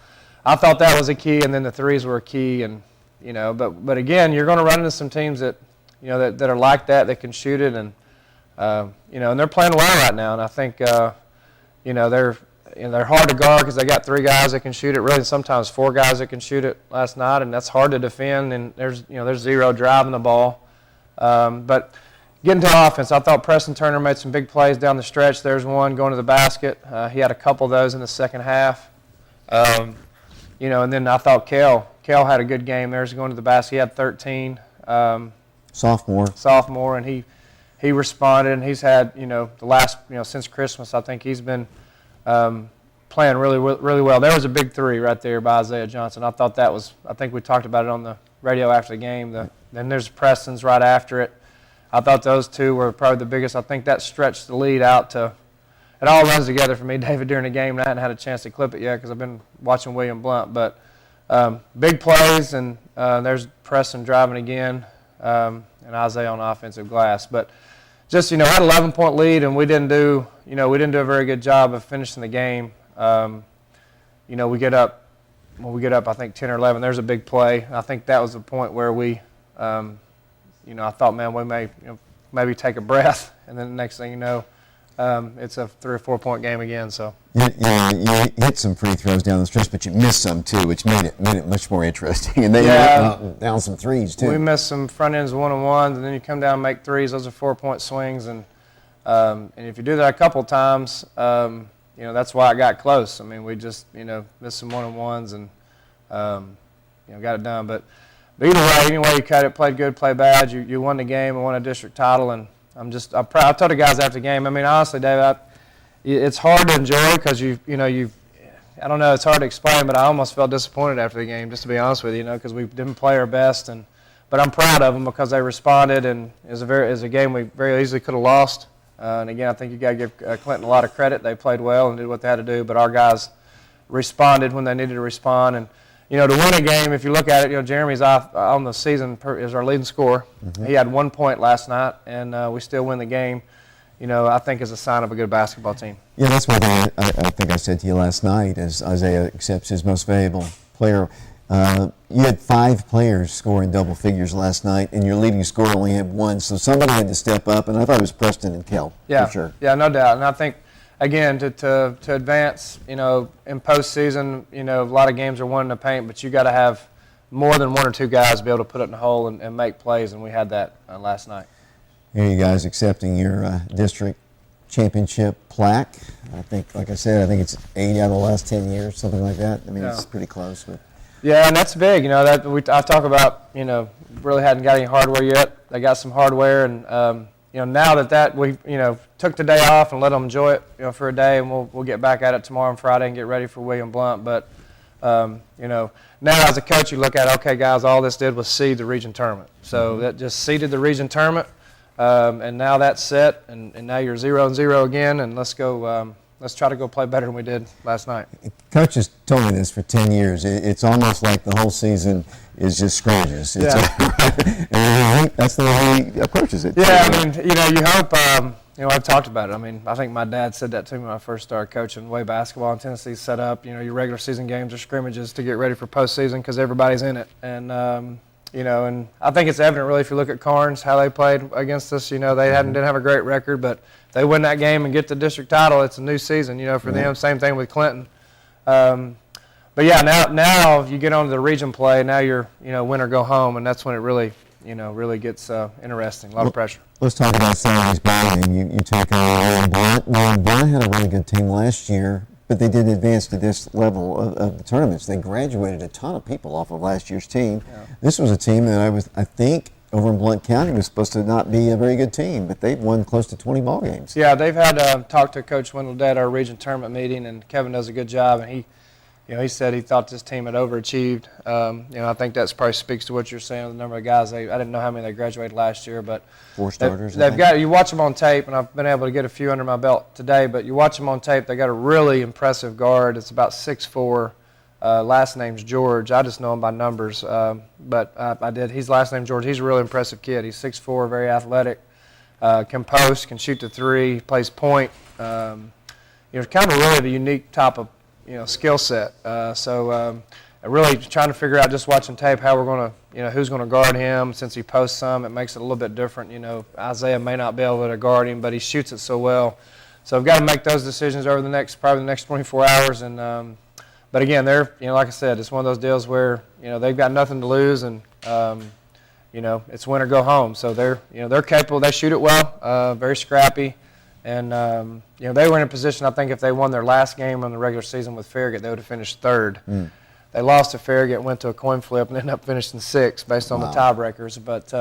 I thought that was a key, and then the threes were a key, and but again, you're going to run into some teams that that are like that can shoot it, and and they're playing well right now, and I think they're they're hard to guard because they got 3 guys that can shoot it. Really, sometimes 4 guys that can shoot it last night, and that's hard to defend. And there's zero driving the ball. But getting to offense, I thought Preston Turner made some big plays down the stretch. There's one going to the basket. He had a couple of those in the second half. And then I thought Kel had a good game. There's going to the basket. He had 13. Sophomore, and he responded, and he's had, the last, since Christmas, I think he's been playing really well. There was a big 3 right there by Isaiah Johnson. I think we talked about it on the radio after the game. Then there's Preston's right after it. I thought those 2 were probably the biggest. I think that stretched the lead out to, it all runs together for me, David, during the game. And I hadn't had a chance to clip it yet because I've been watching William Blount. But big plays, and there's Preston driving again, and Isaiah on offensive glass. But just, had an 11-point lead, and we didn't do a very good job of finishing the game. We get up, I think 10 or 11. There's a big play. I think that was the point where we, I thought, man, we may, maybe take a breath, and then the next thing you know, it's a 3 or 4 point game again. So you hit some free throws down the stretch, but you missed some too, which made it much more interesting. And they knocked down some threes too. We missed some front ends 1-on-1s, and then you come down and make threes. Those are 4 point swings, and if you do that a couple times, that's why I got close. I mean, we just missed some 1-on-1s and got it done. But either way, any way you cut it, played good, played bad, you won the game and won a district title, and I'm proud. I told the guys after the game, I mean, honestly, David, it's hard to enjoy because I don't know, it's hard to explain, but I almost felt disappointed after the game, just to be honest with you, because we didn't play our best, but I'm proud of them because they responded, and it was a game we very easily could have lost. And again, I think you got to give Clinton a lot of credit. They played well and did what they had to do, but our guys responded when they needed to respond. And to win a game, if you look at it, Jeremy's off on the season is our leading scorer. Mm-hmm. He had 1 point last night, and we still win the game. I think is a sign of a good basketball team. Yeah, that's one thing I think I said to you last night as Isaiah accepts his most valuable player. You had 5 players score in double figures last night, and your leading scorer only had 1. So somebody had to step up, and I thought it was Preston and Kel, for sure. Yeah, no doubt. And I think, again, to advance, in postseason, a lot of games are won in the paint, but you got to have more than 1 or 2 guys be able to put it in the hole and make plays, and we had that last night. Here you guys accepting your district championship plaque. I think, like I said, it's 8 out of the last 10 years, something like that. I mean, It's pretty close. But. Yeah, and that's big. I talk about, really hadn't got any hardware yet. They got some hardware, and now that we took the day off and let them enjoy it, for a day, and we'll get back at it tomorrow and Friday and get ready for William Blount. But now as a coach, you look at, okay, guys, all this did was seed the region tournament. So that just seeded the region tournament, and now that's set, and now you're 0-0 again, and let's go. Let's try to go play better than we did last night. Coach has told me this for 10 years. It's almost like the whole season is just scrimmages. And I think that's the way he approaches it. Yeah, I mean, you hope, I've talked about it. I mean, I think my dad said that to me when I first started coaching the way basketball in Tennessee set up. Your regular season games are scrimmages to get ready for postseason because everybody's in it. And, and I think it's evident really if you look at Carnes, how they played against us. They didn't have a great record, but they win that game and get the district title, it's a new season, for them. Same thing with Clinton. But yeah, now you get onto the region play. Now you're, win or go home, and that's when it really, really gets interesting. A lot of pressure. Let's talk about Saturday's ball game. You take on William Blount. William Blount had a really good team last year, but they didn't advance to this level of the tournaments. They graduated a ton of people off of last year's team. Yeah. This was a team that I think over in Blount County was supposed to not be a very good team, but they've won close to 20 ball games. Yeah, they've had talked to Coach Wendell at our region tournament meeting, and Kevin does a good job, and he said he thought this team had overachieved. I think that probably speaks to what you're saying, the number of guys. I didn't know how many they graduated last year, but 4 starters. They've got, you watch them on tape, and I've been able to get a few under my belt today, but you watch them on tape, they got a really impressive guard. It's about 6'4". Last name's George. I just know him by numbers, but I did. His last name's George. He's a really impressive kid. He's 6'4", very athletic, can post, can shoot the 3, plays point. Kind of really the unique type of skill set. So really trying to figure out, just watching tape, how we're going to, who's going to guard him. Since he posts some, it makes it a little bit different. Isaiah may not be able to guard him, but he shoots it so well. So we've got to make those decisions over probably the next 24 hours. And but again, they're, like I said, it's one of those deals where, they've got nothing to lose, and it's win or go home. So they're capable. They shoot it well, very scrappy. And, they were in a position, I think, if they won their last game in the regular season with Farragut, they would have finished third. They lost to Farragut, went to a coin flip, and ended up finishing sixth based on the tiebreakers. But,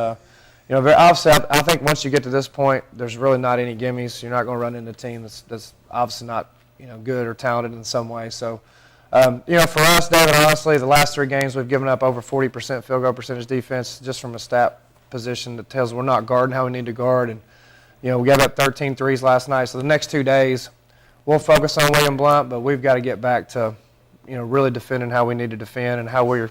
obviously, I think once you get to this point, there's really not any gimmies. You're not going to run into a team that's obviously not, good or talented in some way. So, for us, David, honestly, the last 3 games we've given up over 40% field goal percentage defense just from a stat position that tells we're not guarding how we need to guard. And, we gave up 13 threes last night. So the next 2 days, we'll focus on William Blount, but we've got to get back to, really defending how we need to defend, and how we're,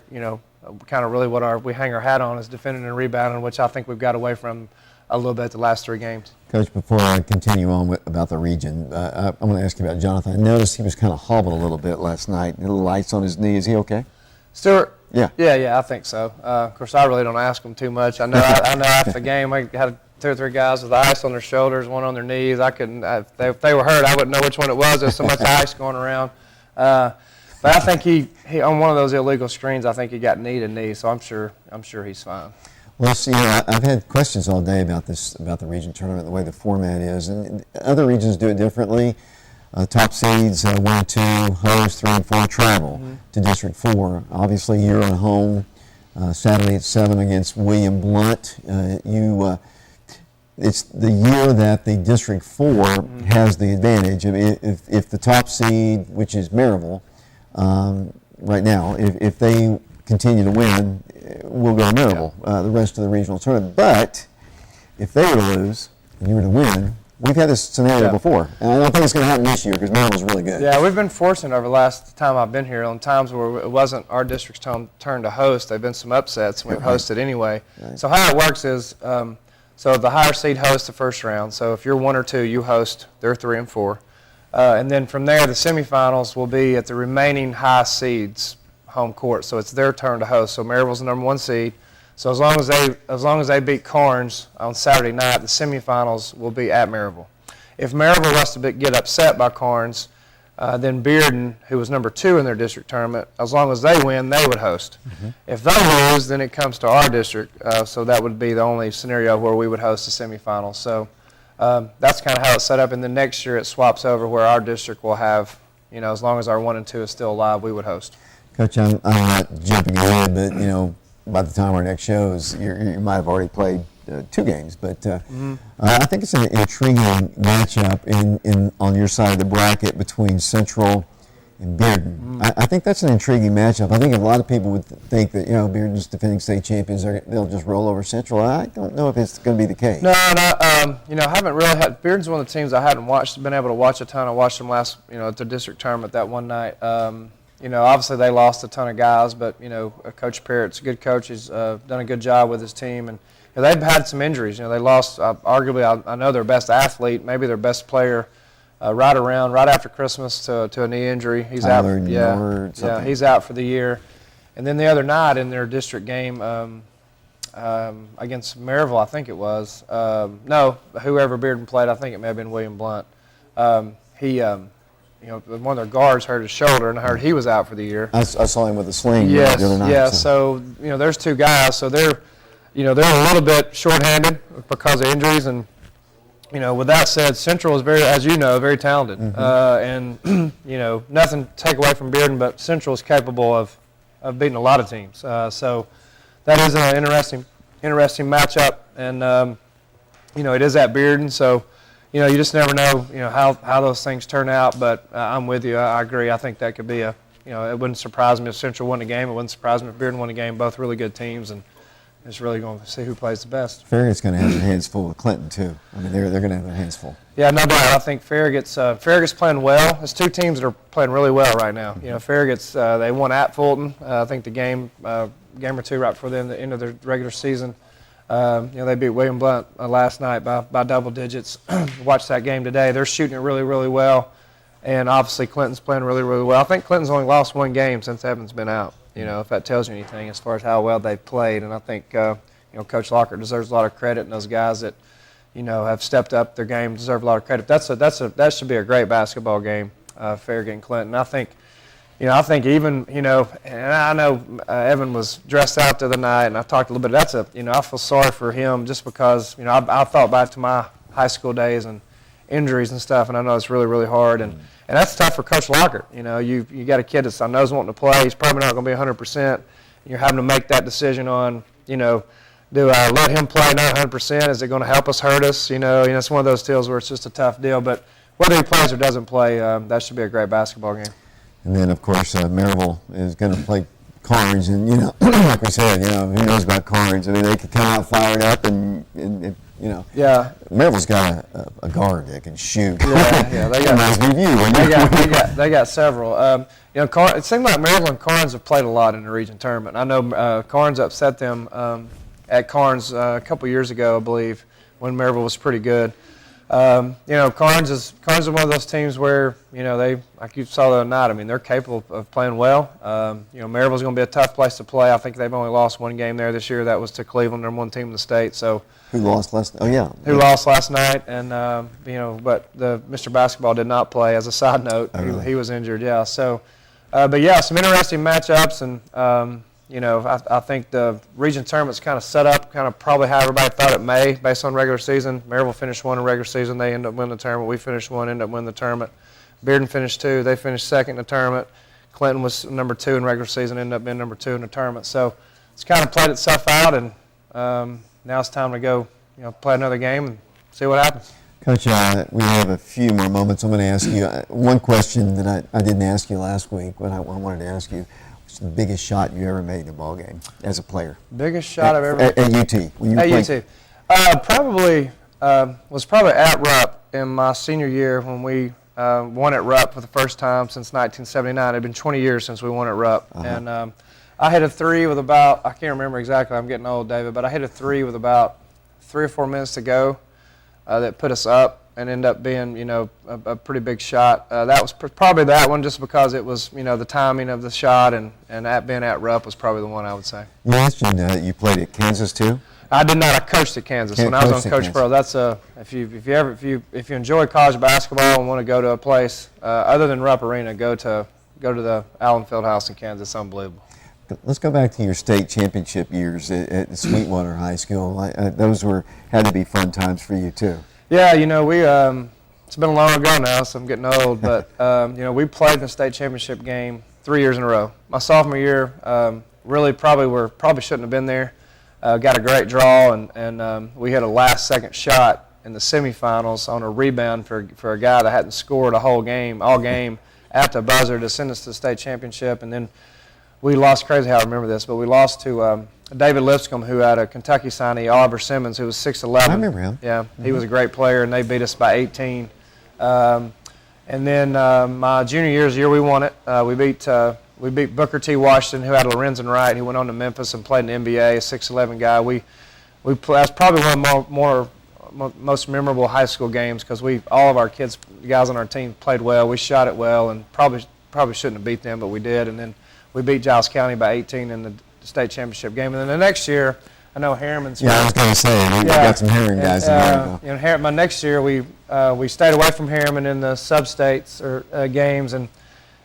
kind of really what we hang our hat on is defending and rebounding, which I think we've got away from a little bit the last 3 games. Coach, before I continue on about the region, I'm going to ask you about Jonathan. I noticed he was kind of hobbled a little bit last night. Little lights on his knee. Is he okay? Stewart? Yeah. Yeah, I think so. Of course, I really don't ask him too much. I know after the game, I had 2 or 3 guys with ice on their shoulders, one on their knees. I couldn't. If they were hurt, I wouldn't know which one it was. There's so much ice going around. But I think he on one of those illegal screens, I think he got knee to knee. So I'm sure he's fine. Well, see, I've had questions all day about the region tournament, the way the format is, and other regions do it differently. Top seeds 1 and 2 host, 3 and 4 travel to District 4. Obviously, you're at home Saturday at 7 against William Blount. It's the year that the District 4 has the advantage. I mean, if the top seed, which is Maryville, right now, if they continue to win, we'll go to Maryville the rest of the regional tournament. But if they were to lose and you were to win, we've had this scenario before. And I don't think it's going to happen this year because Maryville's really good. Yeah, we've been fortunate over the last time I've been here on times where it wasn't our district's turn to host. There have been some upsets, and we've hosted anyway. Right. So how it works is, so the higher seed hosts the first round. So if you're 1 or 2, you host. They're 3 and 4. And then from there, the semifinals will be at the remaining high seeds' home court. So it's their turn to host. So Maryville's the number 1 seed. So as long as they beat Carnes on Saturday night, the semifinals will be at Maryville. If Maryville was to get upset by Carnes, then Bearden, who was number 2 in their district tournament, as long as they win, they would host. If they lose, then it comes to our district. So that would be the only scenario where we would host the semifinals. So that's kind of how it's set up. And then next year it swaps over where our district will have, as long as our 1 and 2 is still alive, we would host. Coach, I'm not jumping ahead, but by the time our next show is, you might have already played 2 games. But I think it's an intriguing matchup on your side of the bracket between Central and Bearden. I think that's an intriguing matchup. I think a lot of people would think that Bearden's defending state champions, they'll just roll over Central. I don't know if it's going to be the case. No, I haven't really had. Bearden's one of the teams I hadn't been able to watch a ton. I watched them last, at the district tournament that one night. Obviously they lost a ton of guys, but Coach Parrott's a good coach. He's done a good job with his team, and they've had some injuries. They lost arguably, I know, their best athlete, maybe their best player, right after Christmas to a knee injury. He's out. He's out for the year. And then the other night in their district game against Maryville, I think it was. Whoever Bearden played, I think it may have been William Blount. One of their guards hurt his shoulder, and I heard he was out for the year. I saw him with a sling the other night. Yeah, so there's 2 guys, so they're a little bit shorthanded because of injuries, and with that said, Central is very talented, and nothing to take away from Bearden, but Central is capable of beating a lot of teams. So that is an interesting matchup, and it is at Bearden, so. You just never know, how those things turn out. But I'm with you. I agree. I think that could be it wouldn't surprise me if Central won the game. It wouldn't surprise me if Bearden won the game. Both really good teams, and it's really going to see who plays the best. Farragut's going to have their hands full with Clinton too. I mean, they're going to have their hands full. Yeah, no doubt. I think Farragut's playing well. There's 2 teams that are playing really well right now. Farragut's they won at Fulton. I think the game or 2 right before the end of the regular season. They beat William Blount last night by double digits. Watched that game today. They're shooting it really, really well. And obviously Clinton's playing really, really well. I think Clinton's only lost 1 game since Evans been out, if that tells you anything as far as how well they've played. And I think, Coach Lockhart deserves a lot of credit, and those guys that, have stepped up their game, deserve a lot of credit. That should be a great basketball game, Farragut and Clinton. I think even, and I know Evan was dressed out the other night, and I talked a little bit. I feel sorry for him just because, I thought back to my high school days and injuries and stuff, and I know it's really, really hard. And that's tough for Coach Lockert. You got a kid that I know is wanting to play. He's probably not going to be 100%. You're having to make that decision on, do I let him play not 100%? Is it going to help us, hurt us? It's one of those deals where it's just a tough deal. But whether he plays or doesn't play, that should be a great basketball game. And then, of course, Maryville is going to play Carnes. And, like we said, who knows about Carnes? I mean, they could come out fired up and Yeah. Maryville's got a guard that can shoot. Yeah, they got a nice review. They got several. It seems like Maryville and Carnes have played a lot in the region tournament. I know Carnes upset them at Carnes a couple years ago, I believe, when Maryville was pretty good. Carnes is one of those teams where they, like you saw the other night. I mean, they're capable of playing well. Maryville's going to be a tough place to play. I think they've only lost one game there this year. That was to Cleveland, number one team in the state. So. Who lost last? Oh yeah. Who lost last night, and but the Mr. Basketball did not play. As a side note, he was injured. Yeah. So, but yeah, some interesting matchups, and I think the region tournament's kind of set up, kind of probably how everybody thought it may, based on regular season. Maryville finished one in regular season. They ended up winning the tournament. We finished one, ended up winning the tournament. Bearden finished two. They finished second in the tournament. Clinton was number 2 in regular season, ended up being number 2 in the tournament. So it's kind of played itself out, and now it's time to go, play another game and see what happens. Coach, we have a few more moments. I'm going to ask you one question that I didn't ask you last week, but I wanted to ask you. What's the biggest shot you ever made in a ball game as a player? Biggest shot I've ever made? At UT. When you at UT. Probably at Rupp in my senior year when we won at Rupp for the first time since 1979. It had been 20 years since we won at Rupp. Uh-huh. And I hit a three with about, I can't remember exactly, I'm getting old, David, but I hit a three with about 3 or 4 minutes to go that put us up and ended up being, a pretty big shot. That was probably that one just because it was, the timing of the shot and being at Rupp was probably the one I would say. You mentioned you played at Kansas too? I did not. I coached at Kansas when I was on Coach Pro. That's if you enjoy college basketball and want to go to a place other than Rupp Arena, go to the Allen Fieldhouse in Kansas. It's unbelievable. Let's go back to your state championship years at Sweetwater High School. Those had to be fun times for you too. Yeah, we it's been long ago now, so I'm getting old. But we played in the state championship game 3 years in a row. My sophomore year, probably shouldn't have been there. Got a great draw, and we had a last-second shot in the semifinals on a rebound for a guy that hadn't scored all game at the buzzer to send us to the state championship. And then we lost, crazy how I remember this, but we lost to David Lipscomb, who had a Kentucky signee, Oliver Simmons, who was 6'11". I remember him. Yeah, he was a great player, and they beat us by 18. And then my junior year we won it. We beat Booker T. Washington, who had Lorenzen Wright. He went on to Memphis and played in the NBA, a 6'11" guy. That's probably one of the most memorable high school games because all of our guys on our team played well. We shot it well, and probably shouldn't have beat them, but we did. And then we beat Giles County by 18 in the state championship game. And then the next year, I know Harriman's. Yeah, I was going to say, we got some Harriman guys in there. My next year, we stayed away from Harriman in the sub-states games and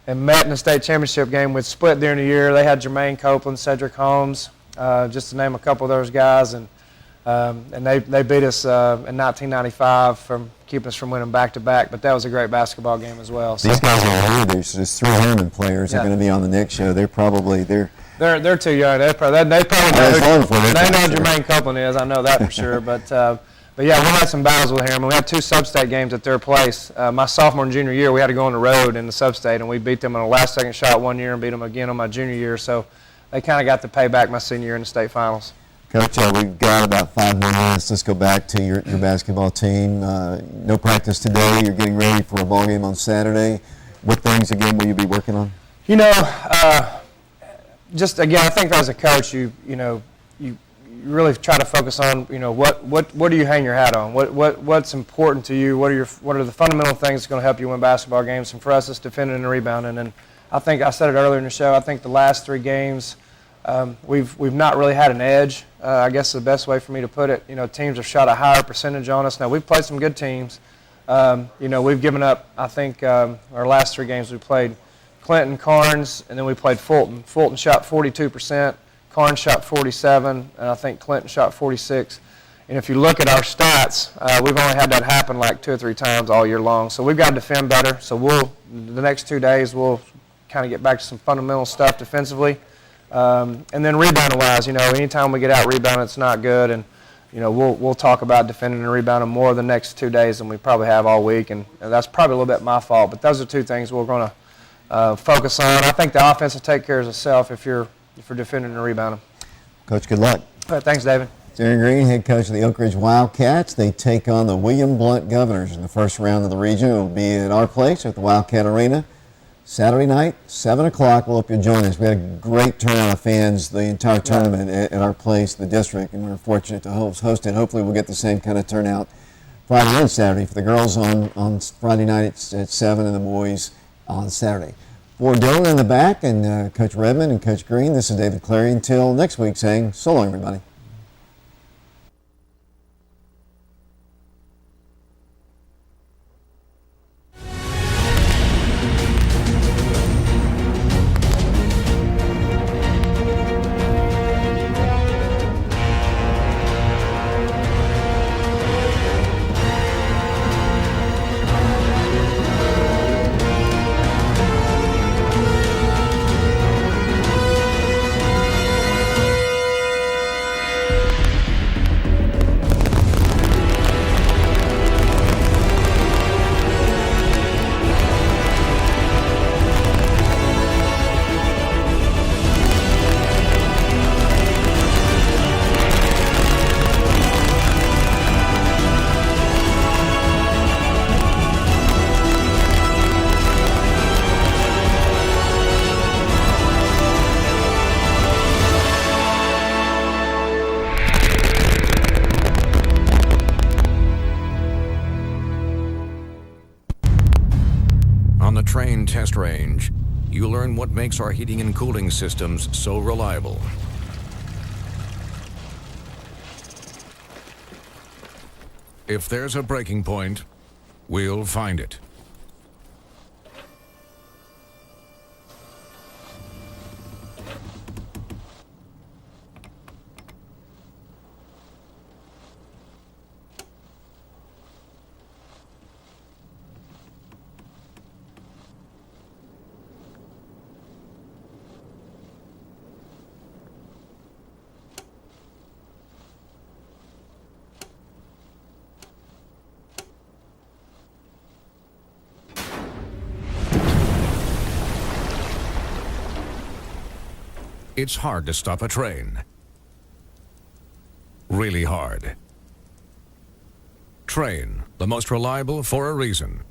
met in the state championship game. We'd split during the year. They had Jermaine Copeland, Cedric Holmes, just to name a couple of those guys. And they beat us in 1995 from keeping us from winning back-to-back. But that was a great basketball game as well. These guys are here. There's 3 Harriman players that are going to be on the next show. They're too young. They probably know who Jermaine Copeland is. I know that for sure. But yeah, we had some battles with Harriman. We had 2 sub-state games at their place. My sophomore and junior year, we had to go on the road in the sub-state, and we beat them on a last-second shot one year and beat them again on my junior year. So they kind of got to pay back my senior year in the state finals. Coach, we've got about 5 more minutes. Let's go back to your basketball team. No practice today. You're getting ready for a ball game on Saturday. What things, again, will you be working on? Just again, I think as a coach, you really try to focus on what do you hang your hat on? What's important to you? What are the fundamental things that's going to help you win basketball games? And for us, it's defending and rebounding. And I think I said it earlier in the show. I think the last 3 games we've not really had an edge. I guess is the best way for me to put it. Teams have shot a higher percentage on us. Now we've played some good teams. We've given up. I think our last 3 games we played Clinton, Carnes, and then we played Fulton. Fulton shot 42%, Carnes shot 47%, and I think Clinton shot 46%. And if you look at our stats, we've only had that happen like 2 or 3 times all year long. So we've got to defend better. So the next 2 days we'll kind of get back to some fundamental stuff defensively. And then rebounding-wise, anytime we get out rebounding, it's not good. And we'll talk about defending and rebounding more the next 2 days than we probably have all week. And that's probably a little bit my fault. But those are 2 things we're going to focus on. I think the offense will take care of itself if you're defending and rebounding. Coach, good luck. All right, thanks, David. Darren Green, head coach of the Oak Ridge Wildcats. They take on the William Blount Governors in the first round of the region. It will be at our place at the Wildcat Arena Saturday night, 7 o'clock. We'll hope you'll join us. We had a great turnout of fans the entire tournament at our place, the district, and we're fortunate to host it. Hopefully we'll get the same kind of turnout Friday and Saturday for the girls on Friday night at 7 and the boys on Saturday. For Dylan in the back and Coach Redmond and Coach Green, this is David Clary. Until next week, saying so long, everybody. On the Trane test range, you learn what makes our heating and cooling systems so reliable. If there's a breaking point, we'll find it. It's hard to stop a train. Really hard. Trane, the most reliable for a reason.